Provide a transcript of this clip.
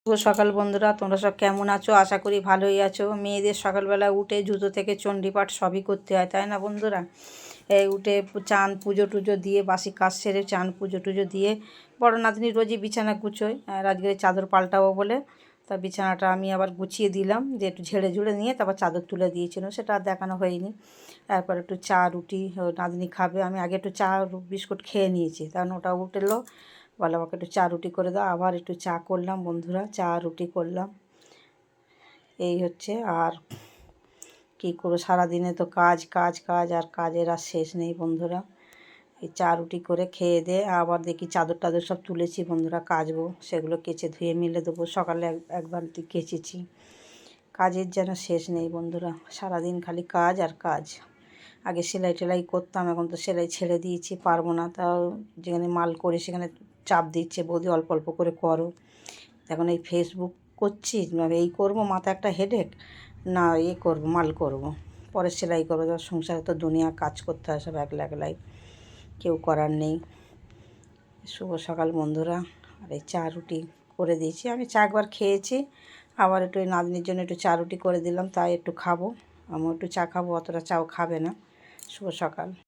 শুভ সকাল বন্ধুরা, তোমরা সব কেমন আছো? আশা করি ভালোই আছো। মেয়েদের সকালবেলা উঠে জুতো থেকে চণ্ডীপাঠ সবই করতে হয়, তাই না বন্ধুরা? এই উঠে চান পুজো টুজো দিয়ে বাসি কাজ সেরে চান পুজো টুজো দিয়ে বড় নাতনি রোজই বিছানা গুছোয়, আর আজকে চাদর পাল্টাবো বলে তা বিছানাটা আমি আবার গুছিয়ে দিলাম, যে একটু ঝেড়ে ঝুড়ে নিয়ে তারপর চাদর তুলে দিয়েছিল, সেটা আর দেখানো হয়নি। তারপর একটু চা রুটি নাতনি খাবে, আমি আগে একটু চা বিস্কুট খেয়ে নিয়েছি, কারণ ওটা উঠলো বলে আমাকে একটু চা রুটি করে দাও। আবার একটু চা করলাম বন্ধুরা, চা রুটি করলাম। এই হচ্ছে, আর কী করবো, সারাদিনে তো কাজ কাজ কাজ, আর কাজের আর শেষ নেই বন্ধুরা। এই চা রুটি করে খেয়ে দিয়ে আবার দেখি চাদর টাদর সব তুলেছি বন্ধুরা, কাচবো, সেগুলো কেচে ধুয়ে মিলে দেবো। সকালে এক বালতি কেচেছি। কাজের যেন শেষ নেই বন্ধুরা, সারাদিন খালি কাজ আর কাজ। আগে সেলাই টেলাই করতাম, এখন তো সেলাই ছেড়ে দিয়েছি, পারবো না। তাও যেখানে মাল করি সেখানে চাপ দিচ্ছে, বৌদি অল্প অল্প করে করো। এখন এই ফেসবুক করছি, এই করবো, মাথা একটা হেডেক, না করবো, মাল করবো, পরে সেলাই করবো। সংসারে তো দুনিয়া কাজ করতে হয়, সব একলা একলাই, কেউ করার নেই। শুভ সকাল বন্ধুরা। আর এই চা রুটি করে দিয়েছি, আমি চা একবার খেয়েছি, আবার একটু ওই নাতনির জন্য একটু চা রুটি করে দিলাম, তাই একটু খাবো, আমিও একটু চা খাবো, অতটা চাও খাবে না। শুভ সকাল।